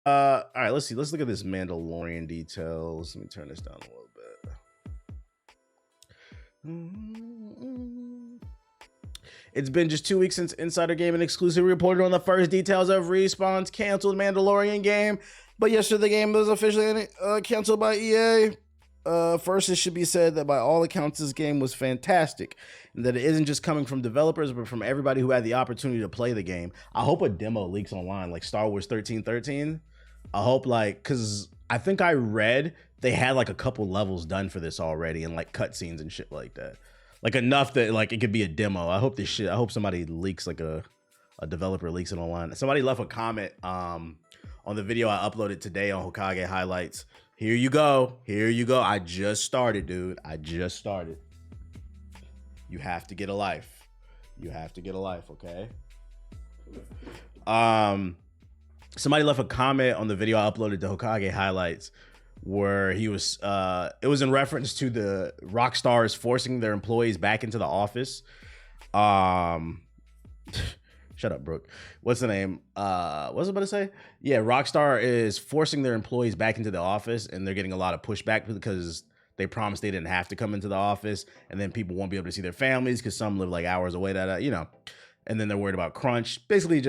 All right, let's see. Let's look at this Mandalorian details. Let me turn this down a little bit. It's been just 2 weeks since Insider Gaming exclusively reported on the first details of Respawn's canceled Mandalorian game, but yesterday the game was officially canceled by EA. First, it should be said that by all accounts, this game was fantastic, and that it isn't just coming from developers, but from everybody who had the opportunity to play the game. I hope a demo leaks online, like Star Wars 1313. I hope, like, because I think I read they had like a couple levels done for this already, and like cutscenes and shit like that. Like enough that like it could be a demo. I hope I hope somebody leaks like a developer leaks it online. Somebody left a comment on the video I uploaded today on Hokage highlights. Here you go. Here you go. I just started, dude. I just started. You have to get a life. You have to get a life, okay? Somebody left a comment on the video I uploaded to Hokage highlights where he was it was in reference to the Rockstar's forcing their employees back into the office. Shut up, Brooke. What's the name? What was I about to say? Yeah, Rockstar is forcing their employees back into the office, and they're getting a lot of pushback because they promised they didn't have to come into the office, and then people won't be able to see their families because some live like hours away. You know, and then they're worried about crunch. Basically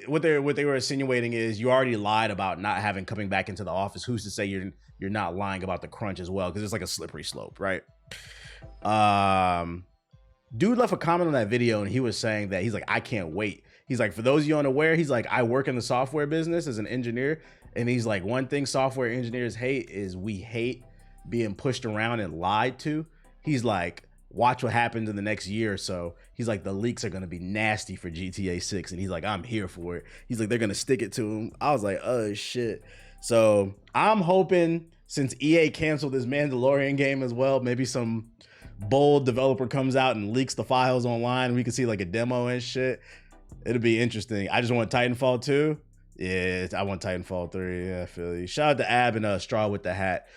what they were insinuating is you already lied about not having coming back into the office. Who's to say you're not lying about the crunch as well? Because it's like a slippery slope, right? Dude left a comment on that video, and he was saying that he's like, I can't wait. He's like, for those of you unaware, he's like, I work in the software business as an engineer, and he's like, one thing software engineers hate is we hate being pushed around and lied to. He's like, watch what happens in the next year or so. He's like, the leaks are going to be nasty for GTA 6. And he's like, I'm here for it. He's like, they're going to stick it to him. I was like, oh shit. So I'm hoping, since EA canceled this Mandalorian game as well, maybe some bold developer comes out and leaks the files online. We can see like a demo and shit. It'll be interesting. I just want Titanfall 2. Yeah, I want Titanfall 3. Yeah, I feel you. Shout out to Ab and Straw with the hat.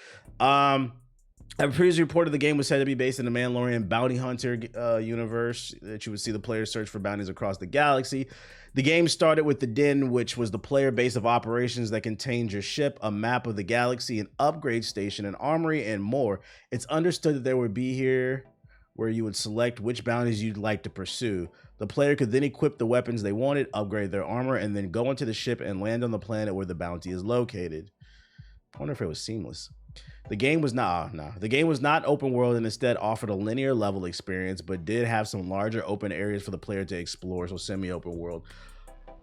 I previously reported the game was said to be based in the Mandalorian bounty hunter universe, that you would see the players search for bounties across the galaxy. The game started with the Den, which was the player base of operations that contained your ship, a map of the galaxy, an upgrade station, an armory, and more. It's understood that there would be here where you would select which bounties you'd like to pursue. The player could then equip the weapons they wanted, upgrade their armor, and then go into the ship and land on the planet where the bounty is located. I wonder if it was seamless. The game was not open world, and instead offered a linear level experience, but did have some larger open areas for the player to explore, so semi-open world,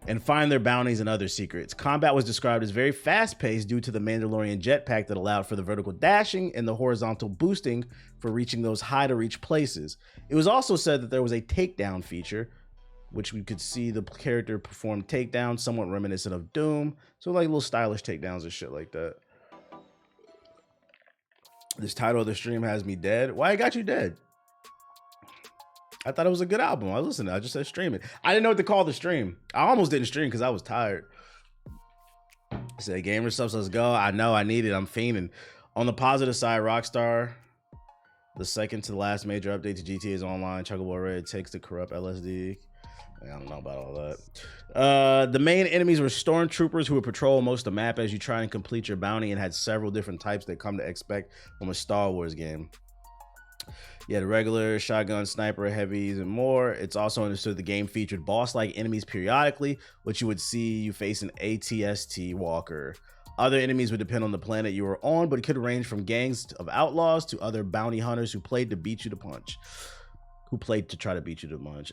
and find their bounties and other secrets. Combat was described as very fast-paced due to the Mandalorian jetpack that allowed for the vertical dashing and the horizontal boosting for reaching those high-to-reach places. It was also said that there was a takedown feature, which we could see the character perform takedowns, somewhat reminiscent of Doom, so like little stylish takedowns and shit like that. This title of the stream has me dead. Why it got you dead? I thought it was a good album. I listened. I just said stream it. I didn't know what to call the stream. I almost didn't stream because I was tired. I said, gamer subs, let's go. I know I need it. I'm fiending. On the positive side, Rockstar, the second to the last major update to GTA's online, Chuckable Red takes the corrupt LSD. I don't know about all that. The main enemies were stormtroopers who would patrol most of the map as you try and complete your bounty, and had several different types that come to expect from a Star Wars game. You had regular, shotgun, sniper, heavies, and more. It's also understood the game featured boss-like enemies periodically, which you would see you face an ATST walker. Other enemies would depend on the planet you were on, but it could range from gangs of outlaws to other bounty hunters who played to beat you to punch. Try to beat you to punch.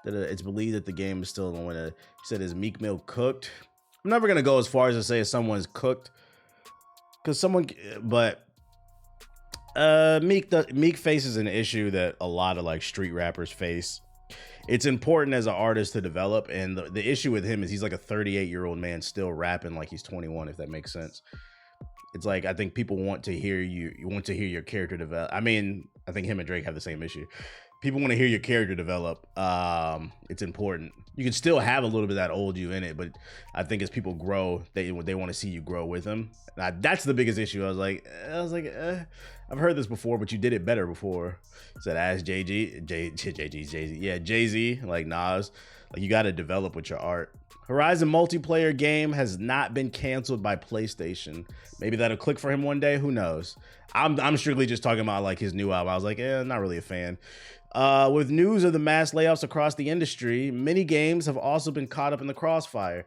It's believed that the game is still on it. He said, is Meek Mill cooked? I'm never gonna go as far as to say someone's cooked, but Meek faces an issue that a lot of like street rappers face. It's important as an artist to develop, and the issue with him is he's like a 38-year-old man still rapping like he's 21, if that makes sense. It's like, I think people want to hear you want to hear your character develop. I mean, I think him and Drake have the same issue. People want to hear your character develop. It's important. You can still have a little bit of that old you in it, but I think as people grow, they want to see you grow with them. That's the biggest issue. I was like, I've heard this before, but you did it better before. Said, ask Jay-Z, like Nas. Like, you got to develop with your art. Horizon multiplayer game has not been canceled by PlayStation. Maybe that'll click for him one day. Who knows? I'm strictly just talking about like his new album. I was like, not really a fan. With news of the mass layoffs across the industry, many games have also been caught up in the crossfire.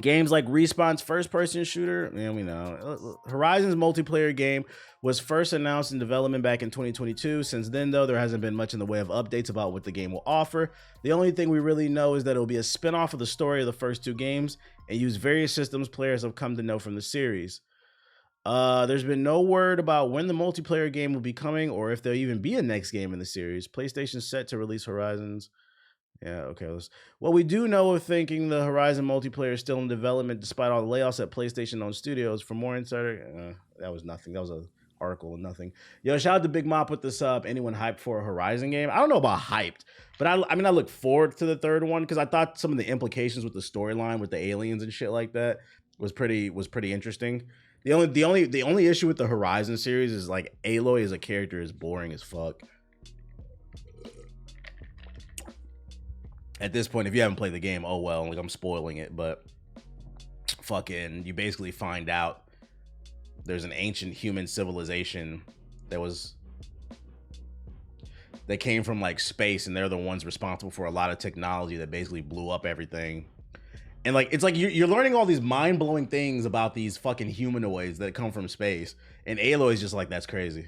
Games like Respawn's first-person shooter, we know. Horizon's multiplayer game was first announced in development back in 2022. Since then, though, there hasn't been much in the way of updates about what the game will offer. The only thing we really know is that it will be a spin-off of the story of the first two games and use various systems players have come to know from the series. There's been no word about when the multiplayer game will be coming or if there'll even be a next game in the series. PlayStation's set to release Horizon's. Yeah, okay. What we do know of thinking the Horizon multiplayer is still in development despite all the layoffs at PlayStation-owned studios. For more insider, that was nothing. That was an article and nothing. Yo, shout out to Big Mop with this up. Anyone hyped for a Horizon game? I don't know about hyped, but I look forward to the third one because I thought some of the implications with the storyline with the aliens and shit like that was pretty interesting. The only issue with the Horizon series is like Aloy as a character is boring as fuck. At this point, if you haven't played the game, oh well, like I'm spoiling it, but fucking, you basically find out there's an ancient human civilization that came from like space, and they're the ones responsible for a lot of technology that basically blew up everything. And like, it's like you're learning all these mind-blowing things about these fucking humanoids that come from space. And Aloy is just like, that's crazy.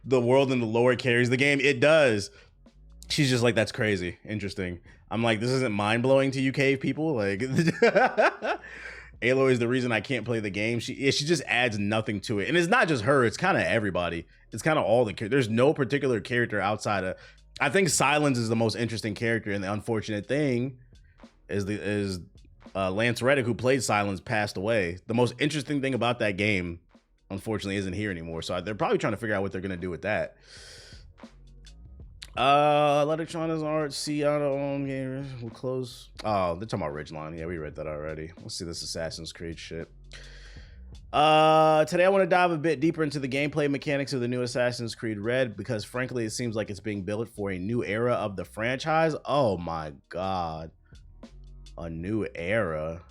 The world and the lore carries the game. It does. She's just like, that's crazy. Interesting. I'm like, this isn't mind-blowing to you cave people? Like, Aloy is the reason I can't play the game. She just adds nothing to it. And it's not just her. It's kind of everybody. It's kind of all the characters. There's no particular character outside of... I think Silence is the most interesting character. And the unfortunate thing is Lance Reddick, who played Silence, passed away. The most interesting thing about that game, unfortunately, isn't here anymore. So they're probably trying to figure out what they're going to do with that. Electronics Art, Seattle own game will close. Oh, they're talking about Ridgeline. Yeah, we read that already. Let's see this Assassin's Creed shit. Today I want to dive a bit deeper into the gameplay mechanics of the new Assassin's Creed Red because frankly it seems like it's being built for a new era of the franchise. Oh my god. A new era.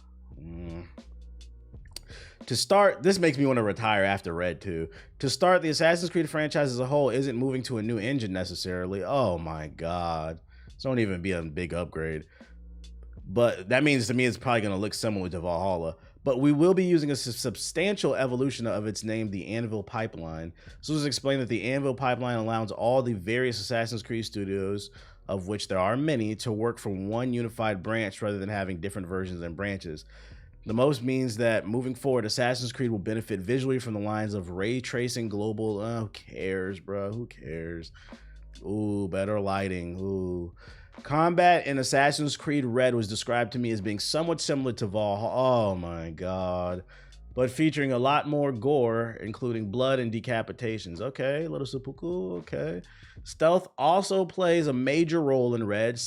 To start, this makes me want to retire after Red 2. To start, the Assassin's Creed franchise as a whole isn't moving to a new engine necessarily. Oh my god. This won't even be a big upgrade. But that means to me it's probably going to look similar to Valhalla. But we will be using a substantial evolution of its name, the Anvil Pipeline. So let's explain that the Anvil Pipeline allows all the various Assassin's Creed studios, of which there are many, to work from one unified branch rather than having different versions and branches. The most means that moving forward, Assassin's Creed will benefit visually from the lines of ray tracing, global. Who cares, bro? Who cares? Ooh, better lighting. Ooh. Combat in Assassin's Creed Red was described to me as being somewhat similar to Valhalla. Oh my god. But featuring a lot more gore, including blood and decapitations. Okay, little seppuku, okay. Stealth also plays a major role in Red.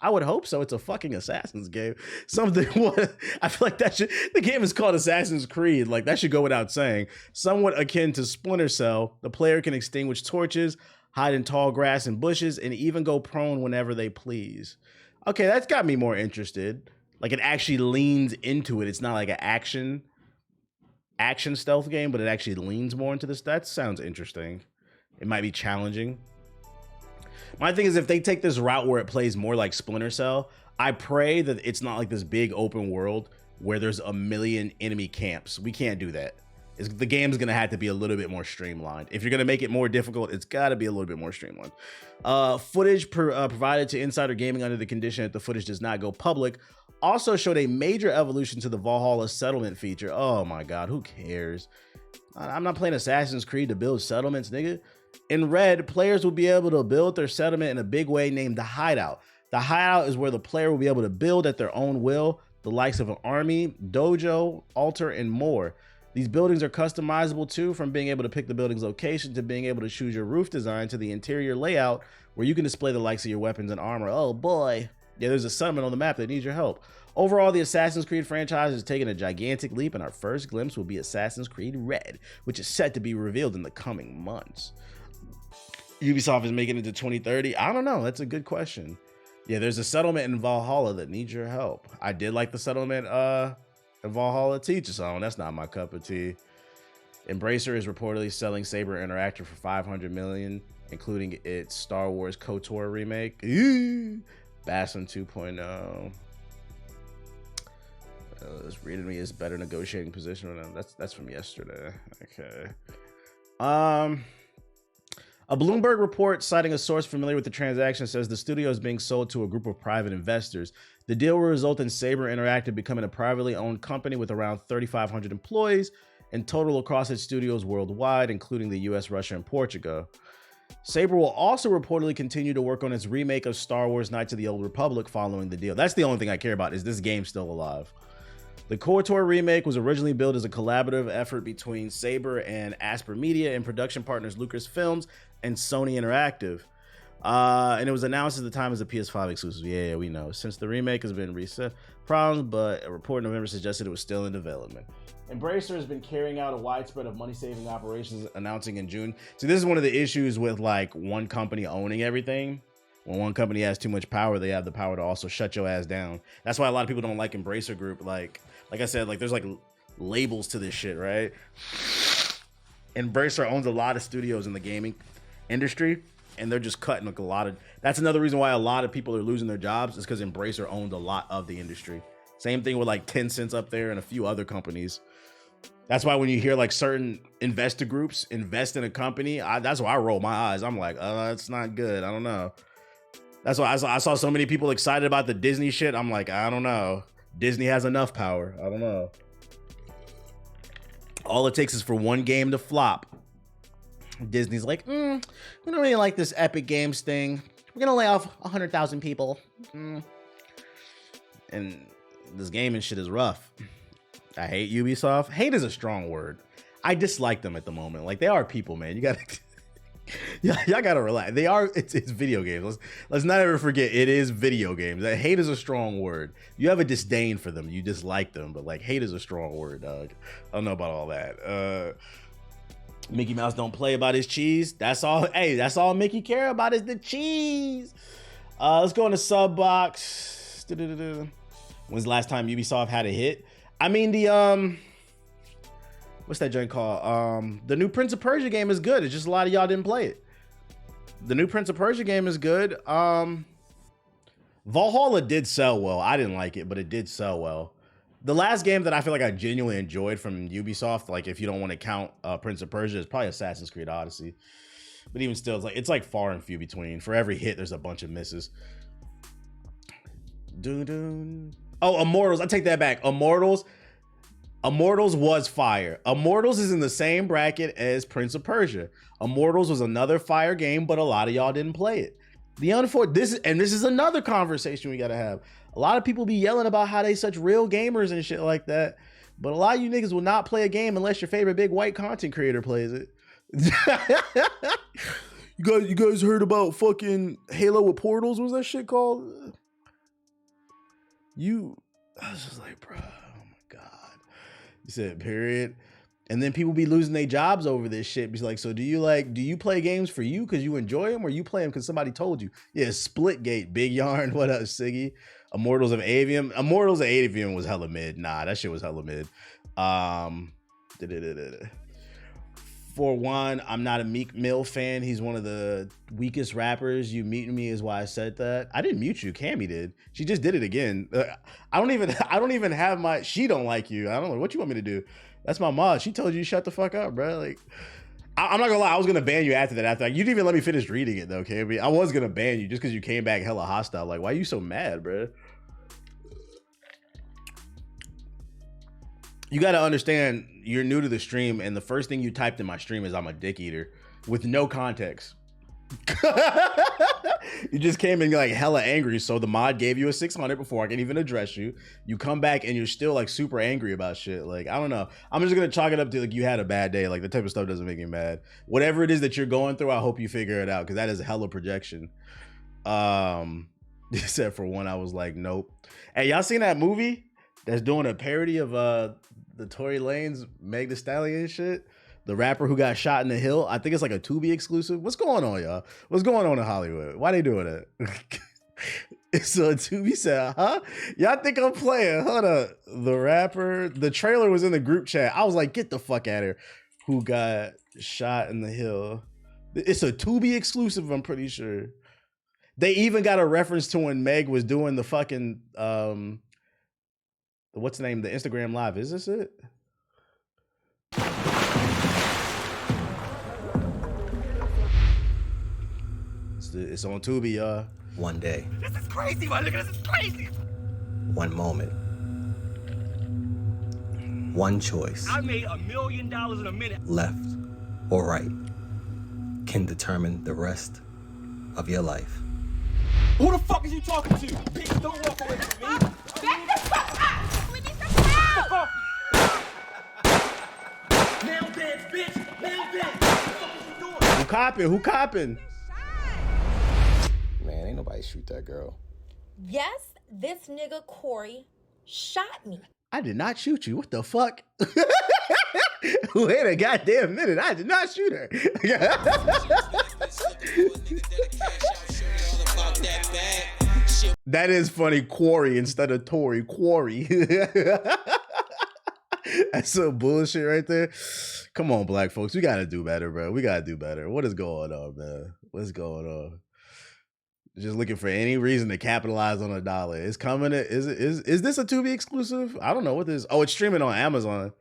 I would hope so. It's a fucking Assassin's game. I feel like the game is called Assassin's Creed. Like, that should go without saying. Somewhat akin to Splinter Cell, the player can extinguish torches, hide in tall grass and bushes, and even go prone whenever they please. Okay, that's got me more interested. Like, it actually leans into it. It's not like an action stealth game, but it actually leans more into this. That sounds interesting. It might be challenging. My thing is, if they take this route where it plays more like Splinter Cell, I pray that it's not like this big open world where there's a million enemy camps. We can't do that. The game's gonna have to be a little bit more streamlined. If you're gonna make it more difficult, it's gotta be a little bit more streamlined. Footage provided to Insider Gaming under the condition that the footage does not go public also showed a major evolution to the Valhalla settlement feature. Oh my god, who cares? I'm not playing Assassin's Creed to build settlements, nigga. In Red, players will be able to build their settlement in a big way named the Hideout. The Hideout is where the player will be able to build at their own will, the likes of an army, dojo, altar, and more. These buildings are customizable too, from being able to pick the building's location to being able to choose your roof design to the interior layout where you can display the likes of your weapons and armor. Oh boy. Yeah, there's a settlement on the map that needs your help. Overall, the Assassin's Creed franchise is taking a gigantic leap, and our first glimpse will be Assassin's Creed Red, which is set to be revealed in the coming months. Ubisoft is making it to 2030. I don't know. That's a good question. Yeah, there's a settlement in Valhalla that needs your help. I did like the settlement in Valhalla Teacher Song. That's not my cup of tea. Embracer is reportedly selling Saber Interactive for $500 million, including its Star Wars KOTOR remake. Bastion 2.0. This reading me is better negotiating position. That's from yesterday. Okay. A Bloomberg report citing a source familiar with the transaction says the studio is being sold to a group of private investors. The deal will result in Saber Interactive becoming a privately owned company with around 3,500 employees in total across its studios worldwide, including the US, Russia, and Portugal. Saber will also reportedly continue to work on its remake of Star Wars Knights of the Old Republic following the deal. That's the only thing I care about, is this game still alive? The KOTOR remake was originally billed as a collaborative effort between Saber and Asper Media and production partners Lucasfilms and Sony Interactive. And it was announced at the time as a PS5 exclusive. Yeah, we know. Since the remake has been reset, problems, but a report in November suggested it was still in development. Embracer has been carrying out a widespread of money-saving operations, announcing in June. So this is one of the issues with like one company owning everything. When one company has too much power, they have the power to also shut your ass down. That's why a lot of people don't like Embracer Group. Like I said, like there's like labels to this shit, right? Embracer owns a lot of studios in the gaming industry, and they're just cutting like a lot of. That's another reason why a lot of people are losing their jobs, is because Embracer owned a lot of the industry. Same thing with like Tencent's up there and a few other companies. That's why when you hear like certain investor groups invest in a company, that's why I roll my eyes. I'm like, that's not good. I don't know. That's why I saw so many people excited about the Disney shit. I'm like, I don't know. Disney has enough power. I don't know. All it takes is for one game to flop. Disney's like, we don't really like this Epic Games thing. We're going to lay off 100,000 people. And this gaming shit is rough. I hate Ubisoft. Hate is a strong word. I dislike them at the moment. Like, they are people, man. You got to... y'all gotta relax. They are. It's video games. Let's not ever forget it is video games. That hate is a strong word. You have a disdain for them. You dislike them, but like hate is a strong word, dog. I don't know about all that. Mickey Mouse don't play about his cheese. That's all. Hey, that's all Mickey care about is the cheese. Let's go into sub box. When's the last time Ubisoft had a hit? I mean the what's that joint called? The new Prince of Persia game is good. It's just a lot of y'all didn't play it. The new Prince of Persia game is good. Valhalla did sell well. I didn't like it, but it did sell well. The last game that I feel like I genuinely enjoyed from Ubisoft, like if you don't want to count Prince of Persia, is probably Assassin's Creed Odyssey. But even still, it's like far and few between. For every hit, there's a bunch of misses. Oh, Immortals. I take that back. Immortals was fire. Immortals is in the same bracket as Prince of Persia. Immortals was another fire game, but a lot of y'all didn't play it. This is another conversation we gotta have. A lot of people be yelling about how they such real gamers and shit like that, but a lot of you niggas will not play a game unless your favorite big white content creator plays it. You guys heard about fucking Halo with Portals? What was that shit called? I was just like, bro. You said period. And then people be losing their jobs over this shit. Be like, so do you play games for you because you enjoy them, or you play them because somebody told you? Yeah, Splitgate, Big Yarn, what up, Siggy? Immortals of Avium. Immortals of Avium was hella mid. Nah, that shit was hella mid. For one, I'm not a Meek Mill fan. He's one of the weakest rappers. You muting me is why I said that. I didn't mute you. Cammy did. She just did it again. I don't even have my. She don't like you. I don't know what you want me to do. That's my mod. She told you to shut the fuck up, bro. Like, I'm not gonna lie. I was gonna ban you after that. After you didn't even let me finish reading it though, Cammy. I was gonna ban you just because you came back hella hostile. Like, why are you so mad, bro? You got to understand, you're new to the stream, and the first thing you typed in my stream is I'm a dick eater with no context. You just came in like hella angry, so the mod gave you a 600 before I can even address you. You come back and you're still like super angry about shit. Like, I don't know. I'm just gonna chalk it up to like you had a bad day. Like, the type of stuff doesn't make me mad. Whatever it is that you're going through, I hope you figure it out, because that is hella projection. Except for one, I was like, nope. Hey, y'all seen that movie that's doing a parody of the Tory Lanez Meg Thee Stallion shit? The rapper who got shot in the hill. I think it's like a Tubi exclusive. What's going on, y'all? What's going on in Hollywood? Why they doing that? So Tubi said, huh? Y'all think I'm playing? Hold up. The rapper, the trailer was in the group chat. I was like, get the fuck out of here. Who got shot in the hill? It's a Tubi exclusive, I'm pretty sure. They even got a reference to when Meg was doing the fucking, what's the name? The Instagram Live. Is this it? It's on Tubi, y'all. One day. This is crazy, man. Look at this. It's crazy. One moment. One choice. I made $1 million in a minute. Left or right can determine the rest of your life. Who the fuck is you talking to? Bitch, don't walk away from me. Back the fuck up! Leave me some help! Nail dance, bitch. Nail dance. What the fuck is you doing? Who copping? Who copping? Man, ain't nobody shoot that girl. Yes, this nigga Corey shot me. I did not shoot you. What the fuck? Wait a goddamn minute. I did not shoot her. That is funny. Quarry instead of Tory. Quarry. That's some bullshit right there. Come on, black folks. We got to do better, bro. We got to do better. What is going on, man? What's going on? Just looking for any reason to capitalize on a dollar. It's coming. Is this a Tubi exclusive? I don't know what this is. Oh, it's streaming on Amazon.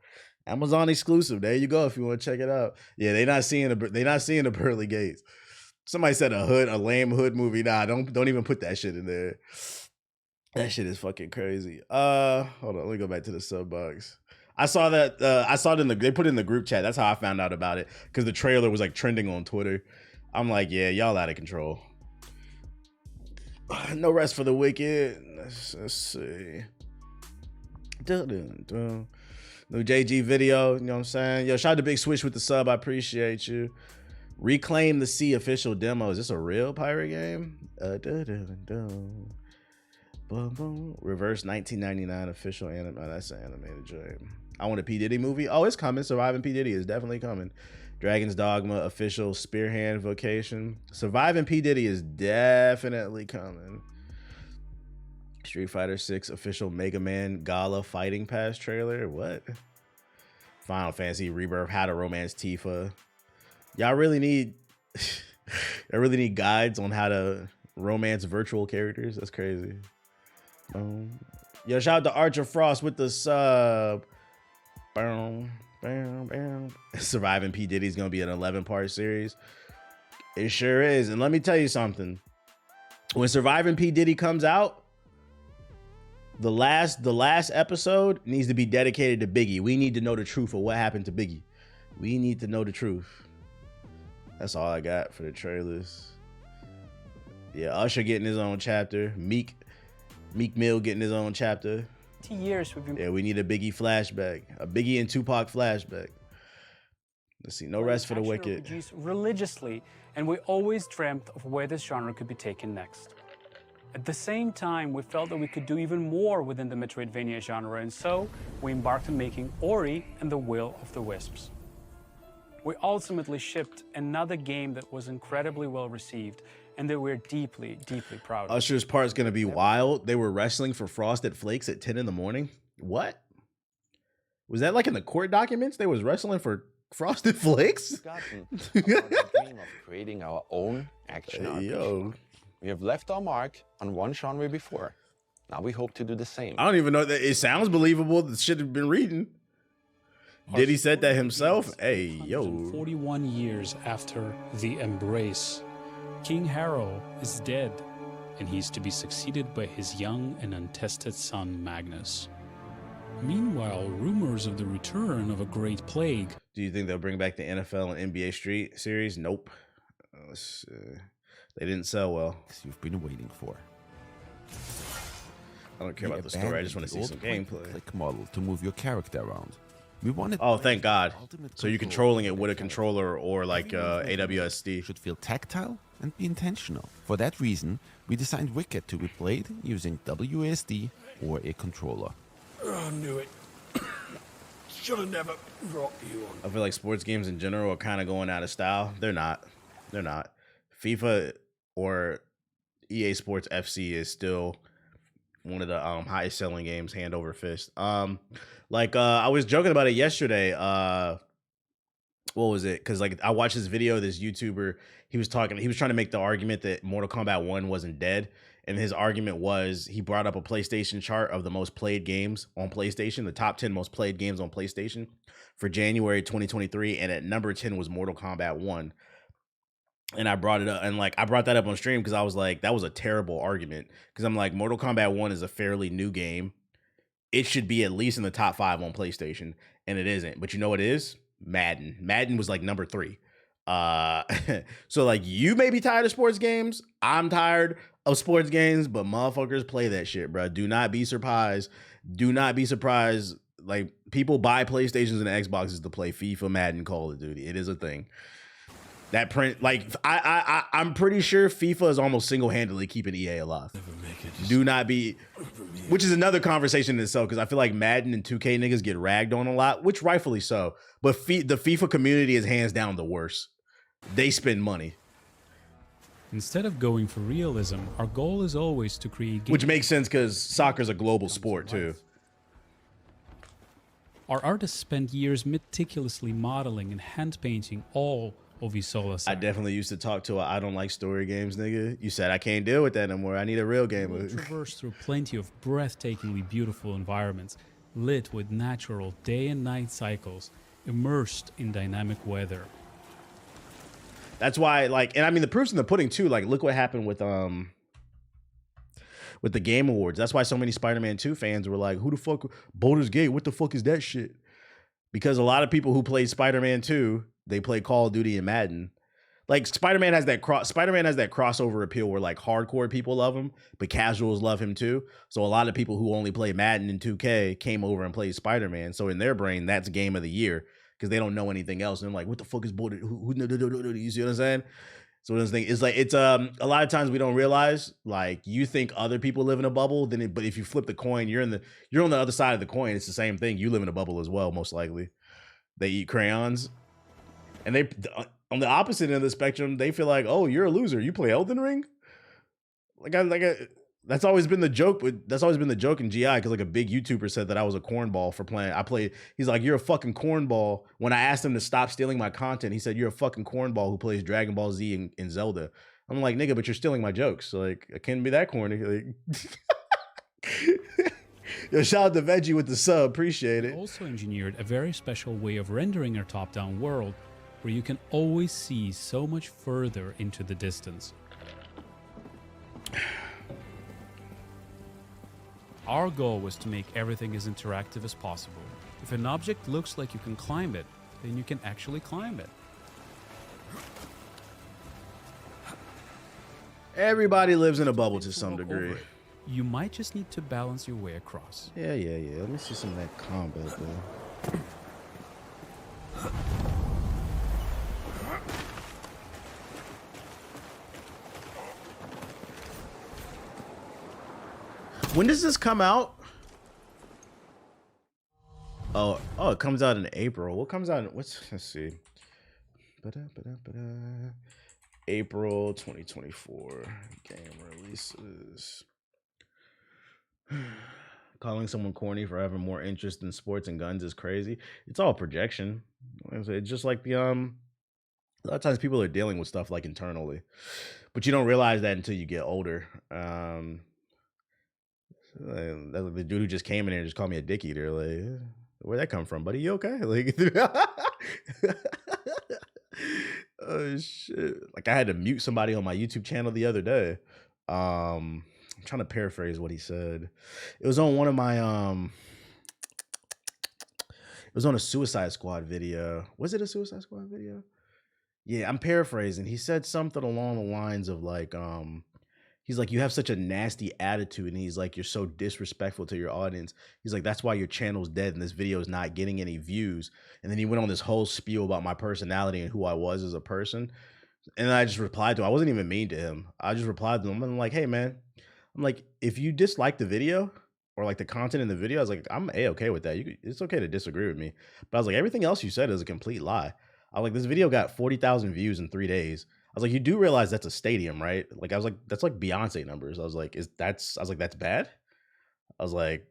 Amazon exclusive. There you go if you want to check it out. Yeah, they're not seeing the pearly gates. Somebody said a lame hood movie. Nah, don't even put that shit in there. That shit is fucking crazy. Hold on, let me go back to the sub box. I saw that. I saw it they put it in the group chat. That's how I found out about it because the trailer was like trending on Twitter. I'm like, yeah, y'all out of control. No rest for the wicked. Let's see. No JG video. You know what I'm saying? Yo, shout out to Big Switch with the sub. I appreciate you. Reclaim the Sea official demo. Is this a real pirate game? Reverse 1999 official anime. Oh, that's an animated joint. I want a P. Diddy movie. Oh, it's coming. Surviving P. Diddy is definitely coming. Dragon's Dogma official Spearhand Vocation. Surviving P. Diddy is definitely coming. Street Fighter 6 official Mega Man Gala Fighting Pass trailer. What? Final Fantasy Rebirth, How to Romance Tifa. Y'all really need guides on how to romance virtual characters. That's crazy. Yo, shout out to Archer Frost with the sub. Bam, bam, bam. Surviving P. Diddy's gonna be an 11-part series. It sure is. And let me tell you something. When Surviving P. Diddy comes out, the last episode needs to be dedicated to Biggie. We need to know the truth of what happened to Biggie. We need to know the truth. That's all I got for the trailers. Yeah, Usher getting his own chapter. Meek Mill getting his own chapter. Years we've been. Yeah, we need a Biggie flashback. A Biggie and Tupac flashback. Let's see. No rest for the wicked. Produced religiously, and we always dreamt of where this genre could be taken next. At the same time, we felt that we could do even more within the Metroidvania genre, and so we embarked on making Ori and the Will of the Wisps. We ultimately shipped another game that was incredibly well received and that we're deeply, deeply proud of. Usher's part is going to be wild. They were wrestling for Frosted Flakes at 10 in the morning. What? Was that like in the court documents? They was wrestling for Frosted Flakes? Gotten the dream of creating our own action RPG. Yo. We have left our mark on one genre before. Now we hope to do the same. I don't even know that it sounds believable. The shit have been reading. Diddy said that himself? Hey, yo. 41 years after the embrace, King Harrow is dead, and he's to be succeeded by his young and untested son Magnus. Meanwhile, rumors of the return of a great plague. Do you think they'll bring back the NFL and NBA Street series? Nope. They didn't sell well. You've been waiting for. I don't care about the story. I just want to see some gameplay. Click model to move your character around. We wanted. Oh, thank God! So you're controlling it with a controller or like AWSD. Should feel tactile and be intentional. For that reason, we designed Wicked to be played using WASD or a controller. Oh, I knew it. Should have never brought you on. I feel like sports games in general are kind of going out of style. They're not. FIFA or EA Sports FC is still one of the highest selling games, hand over fist. I was joking about it yesterday. What was it? Because like I watched this video, this YouTuber, he was trying to make the argument that Mortal Kombat 1 wasn't dead. And his argument was he brought up a PlayStation chart of the most played games on PlayStation, the top 10 most played games on PlayStation for January 2023. And at number 10 was Mortal Kombat 1. And I brought it up, and like I brought that up on stream because I was like, that was a terrible argument. Because I'm like, Mortal Kombat 1 is a fairly new game. It should be at least in the top 5 on PlayStation, and it isn't. But you know what it is? Madden. Madden was like number 3. So like you may be tired of sports games. I'm tired of sports games, but motherfuckers play that shit, bro. Do not be surprised. Do not be surprised. Like people buy PlayStations and Xboxes to play FIFA, Madden, Call of Duty. It is a thing. That print, like I'm pretty sure FIFA is almost single-handedly keeping EA alive. Do not be, which is another conversation in itself because I feel like Madden and 2K niggas get ragged on a lot, which rightfully so. But the FIFA community is hands down the worst. They spend money. Instead of going for realism, our goal is always to create games. Which makes sense because soccer's a global sport too. Our artists spent years meticulously modeling and hand painting all of Isola. I definitely used to talk to I don't like story games, nigga. You said I can't deal with that no more. I need a real game. We'll traverse through plenty of breathtakingly beautiful environments, lit with natural day and night cycles, immersed in dynamic weather. That's why, like, and I mean the proof's in the pudding too. Like, look what happened with the Game Awards. That's why so many Spider-Man 2 fans were like, "Who the fuck, Baldur's Gate? What the fuck is that shit?" Because a lot of people who played Spider-Man 2, they play Call of Duty and Madden. Like Spider-Man has that crossover appeal where like hardcore people love him, but casuals love him too. So a lot of people who only play Madden and 2K came over and played Spider-Man. So in their brain, that's game of the year because they don't know anything else. And they're like, "What the fuck is Baldur's? You see what I'm saying?" So this thing is like, it's a lot of times we don't realize, like, you think other people live in a bubble, but if you flip the coin, you're on the other side of the coin. It's the same thing. You live in a bubble as well, most likely. They eat crayons, and they on the opposite end of the spectrum, they feel like, "Oh, you're a loser. You play Elden Ring." That's always been the joke. That's always been the joke in GI because like a big YouTuber said that I was a cornball for playing. He's like, "You're a fucking cornball." When I asked him to stop stealing my content, he said, "You're a fucking cornball who plays Dragon Ball Z and Zelda." I'm like, "Nigga, but you're stealing my jokes. Like, I can't be that corny." Like, yo, shout out to Veggie with the sub. Appreciate it. Also engineered a very special way of rendering our top-down world where you can always see so much further into the distance. Our goal was to make everything as interactive as possible. If an object looks like you can climb it, then you can actually climb it. Everybody lives in a bubble to some degree. You might just need to balance your way across. Yeah. Let me see some of that combat though. When does this come out? Oh, it comes out in April. What comes out? Let's see. April 2024 game releases. Calling someone corny for having more interest in sports and guns is crazy. It's all projection. It's just like a lot of times people are dealing with stuff like internally, but you don't realize that until you get older. The dude who just came in here and just called me a dick eater. Like, where'd that come from, buddy? You okay? Like, oh shit! Like, I had to mute somebody on my YouTube channel the other day. I'm trying to paraphrase what he said. It was on one of my it was on a Suicide Squad video. Was it a Suicide Squad video? Yeah, I'm paraphrasing. He said something along the lines of like, he's like, "You have such a nasty attitude," and he's like, "You're so disrespectful to your audience." He's like, "That's why your channel's dead and this video is not getting any views." And then he went on this whole spiel about my personality and who I was as a person. And I just replied to him. I wasn't even mean to him. I just replied to him. I'm like, "Hey man," I'm like, "If you dislike the video or like the content in the video," I was like, "I'm okay with that. It's okay to disagree with me." But I was like, "Everything else you said is a complete lie." I was like, "This video got 40,000 views in 3 days. was like, you do realize that's a stadium, right? Like, I was like, that's like Beyonce numbers. I was like, that's bad. I was like,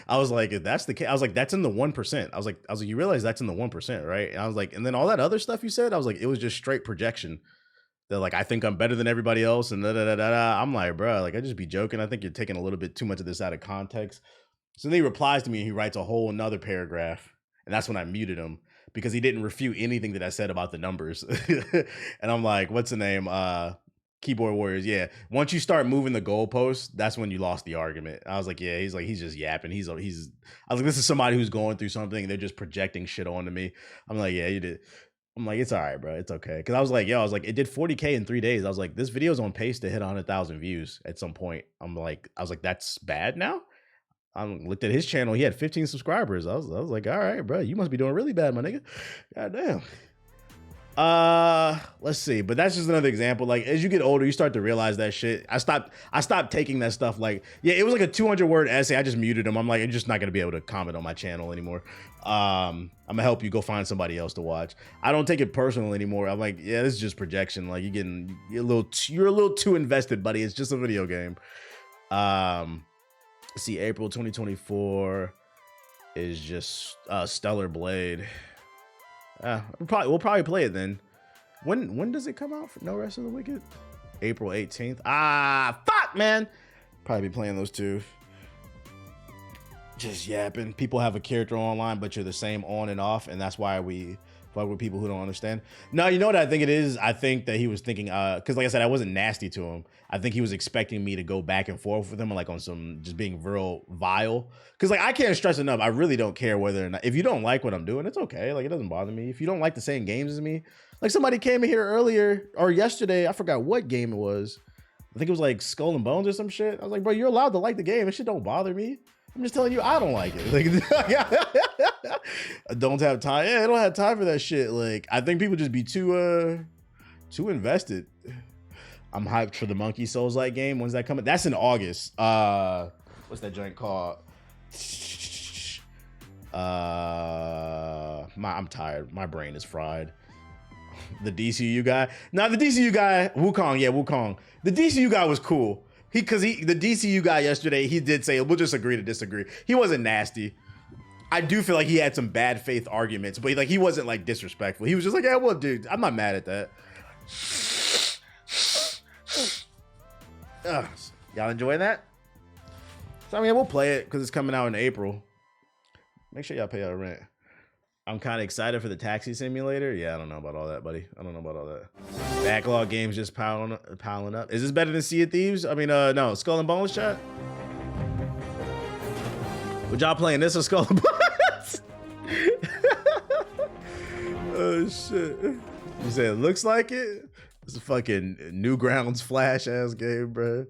I was like, if that's the case, I was like, that's in the 1%. I was like, you realize that's in the 1%, right? And I was like, and then all that other stuff you said, I was like, it was just straight projection. They're like, I think I'm better than everybody else, and da da da da. I'm like, bro, like I just be joking. I think you're taking a little bit too much of this out of context. So then he replies to me and he writes a whole another paragraph, and that's when I muted him because he didn't refute anything that I said about the numbers. And I'm like, what's the name? Keyboard Warriors. Yeah. Once you start moving the goalposts, that's when you lost the argument. I was like, yeah, he's just yapping. I was like, this is somebody who's going through something and they're just projecting shit onto me. I'm like, yeah, you did. I'm like, it's all right, bro. It's okay. Cause I was like, it did 40K in 3 days. I was like, this video's on pace to hit 100,000 views at some point. I was like, that's bad now. I looked at his channel. He had 15 subscribers. I was like, all right, bro, you must be doing really bad, my nigga. God damn. Let's see, but that's just another example. Like, as you get older, you start to realize that shit. I stopped taking that stuff. Like, yeah, it was like a 200-word essay. I just muted him. I'm like, you're just not gonna be able to comment on my channel anymore. I'm gonna help you go find somebody else to watch. I don't take it personal anymore. I'm like, yeah, this is just projection. Like, you're a little too invested, buddy. It's just a video game. Let's see, April 2024 is just Stellar Blade. We'll probably play it then. When does it come out for No Rest of the Wicked? April 18th. Fuck, man. Probably be playing those two. Just yapping. People have a character online, but you're the same on and off, and that's why we fuck with people who don't understand. No, you know what I think it is? I think that he was thinking, because like I said, I wasn't nasty to him. I think he was expecting me to go back and forth with him, like on some just being real vile. Because like I can't stress enough, I really don't care whether or not, if you don't like what I'm doing, it's okay. Like it doesn't bother me. If you don't like the same games as me, like somebody came in here earlier or yesterday, I forgot what game it was. I think it was like Skull and Bones or some shit. I was like, bro, you're allowed to like the game. It shit don't bother me. I'm just telling you, I don't like it. Like, I don't have time. Yeah, I don't have time for that shit. Like, I think people just be too invested. I'm hyped for the Monkey Souls-like game. When's that coming? That's in August. What's that joint called? I'm tired. My brain is fried. The DCU guy. Nah, the DCU guy, Wukong. Yeah, Wukong. The DCU guy was cool. The DCU guy yesterday, he did say, we'll just agree to disagree. He wasn't nasty. I do feel like he had some bad faith arguments, but he wasn't like disrespectful. He was just like, yeah, well, dude, I'm not mad at that. Y'all enjoying that? So, I mean, we'll play it because it's coming out in April. Make sure y'all pay your rent. I'm kind of excited for the taxi simulator. Yeah, I don't know about all that, buddy. I don't know about all that. Backlog games just piling up. Is this better than Sea of Thieves? I mean, no. Skull and Bones, chat? Would y'all playing this or Skull and Bones? Oh, shit. You said it looks like it? It's a fucking Newgrounds Flash ass game, bro.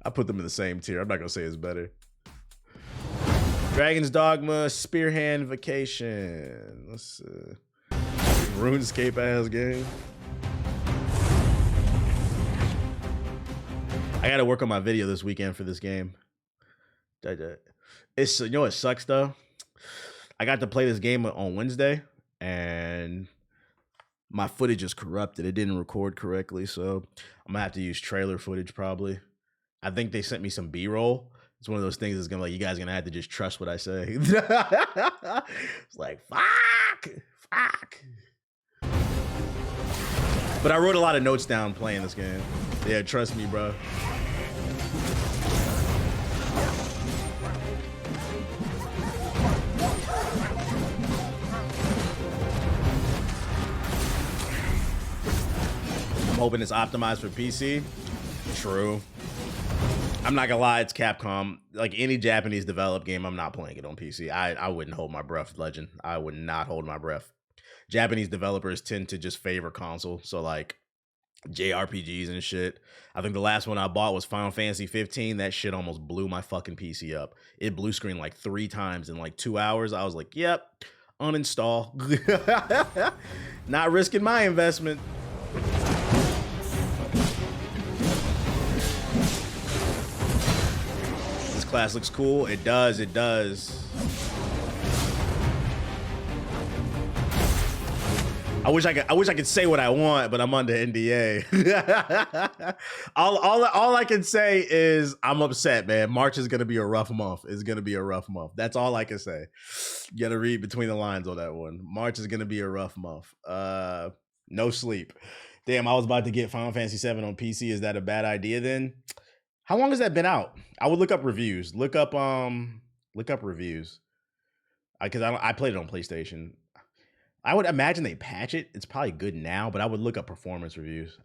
I put them in the same tier. I'm not gonna say it's better. Dragon's Dogma, Spearhand Vacation. Let's see. RuneScape ass game. I gotta work on my video this weekend for this game. It's, you know what sucks though? I got to play this game on Wednesday and my footage is corrupted. It didn't record correctly, so I'm gonna have to use trailer footage probably. I think they sent me some B-roll. It's one of those things that's gonna like, you guys are gonna have to just trust what I say. It's like, fuck. But I wrote a lot of notes down playing this game. Yeah, trust me, bro. I'm hoping it's optimized for PC. True. I'm not gonna lie, it's Capcom. Like any Japanese developed game, I'm not playing it on PC. I wouldn't hold my breath, Legend. I would not hold my breath. Japanese developers tend to just favor console. So like JRPGs and shit. I think the last one I bought was Final Fantasy 15. That shit almost blew my fucking PC up. It blue screened like 3 times in like 2 hours. I was like, yep, uninstall. Not risking my investment. Class looks cool. It does. I wish I could say what I want, but I'm under NDA. all I can say is I'm upset, man. March is gonna be a rough month. It's gonna be a rough month. That's all I can say. You gotta read between the lines on that one. March is gonna be a rough month. No sleep. Damn, I was about to get Final Fantasy VII on PC. Is that a bad idea then? How long has that been out? I would look up reviews. Look up reviews. Because I played it on PlayStation. I would imagine they patch it. It's probably good now, but I would look up performance reviews.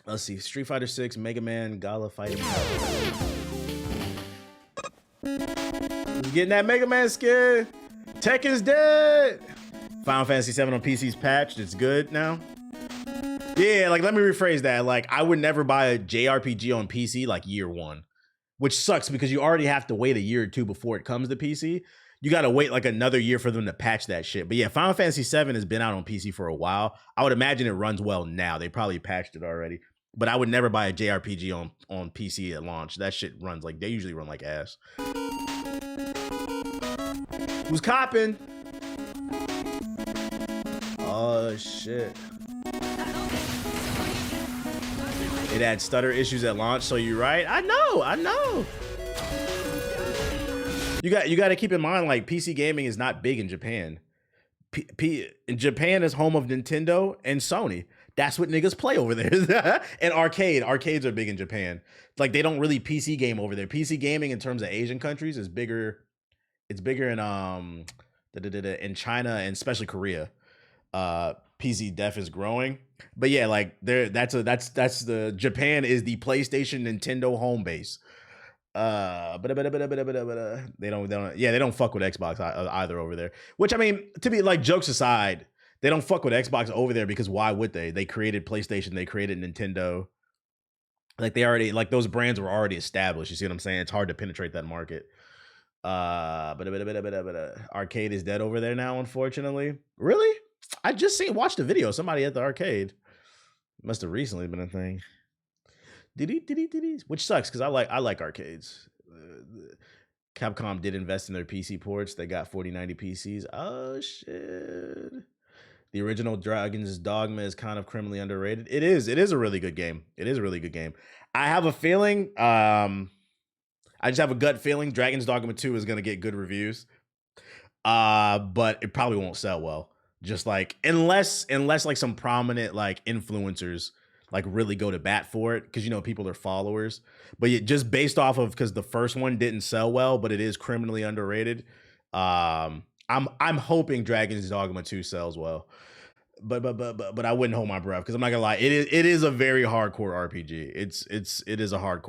Let's see. Street Fighter 6, Mega Man, Gala Fighting. Getting that Mega Man skin. Tekken's dead. Final Fantasy VII on PC's patched. It's good now. Yeah, like let me rephrase that. Like I would never buy a JRPG on PC like year one, which sucks because you already have to wait a year or two before it comes to PC. You got to wait like another year for them to patch that shit. But yeah, Final Fantasy VII has been out on PC for a while. I would imagine it runs well now. They probably patched it already. But I would never buy a JRPG on PC at launch. That shit runs like, they usually run like ass. Who's copping? Oh, shit. It had stutter issues at launch, so you're right. I know. You got to keep in mind, like, PC gaming is not big in Japan. In Japan is home of Nintendo and Sony. That's what niggas play over there. And arcades are big in Japan. Like they don't really PC game over there. PC gaming in terms of Asian countries is bigger. It's bigger in China and especially Korea. PC def is growing. But yeah, like that's the Japan is the PlayStation Nintendo home base. But they don't fuck with Xbox either over there. Which I mean, to be like jokes aside, they don't fuck with Xbox over there because why would they? They created PlayStation, they created Nintendo. Like they already, like those brands were already established. You see what I'm saying? It's hard to penetrate that market. But arcade is dead over there now, unfortunately. Really? I just watched a video. Somebody at the arcade. Must have recently been a thing. Which sucks because I like arcades. Capcom did invest in their PC ports. They got 4090 PCs. Oh shit. The original Dragon's Dogma is kind of criminally underrated. It is a really good game. I have a feeling, I just have a gut feeling Dragon's Dogma 2 is gonna get good reviews. But it probably won't sell well. Just like unless like some prominent like influencers like really go to bat for it, because people are followers. But just based off of, because the first one didn't sell well, but it is criminally underrated. I'm hoping Dragon's Dogma 2 sells well. But I wouldn't hold my breath because I'm not gonna lie, it is a very hardcore RPG. It is a hardcore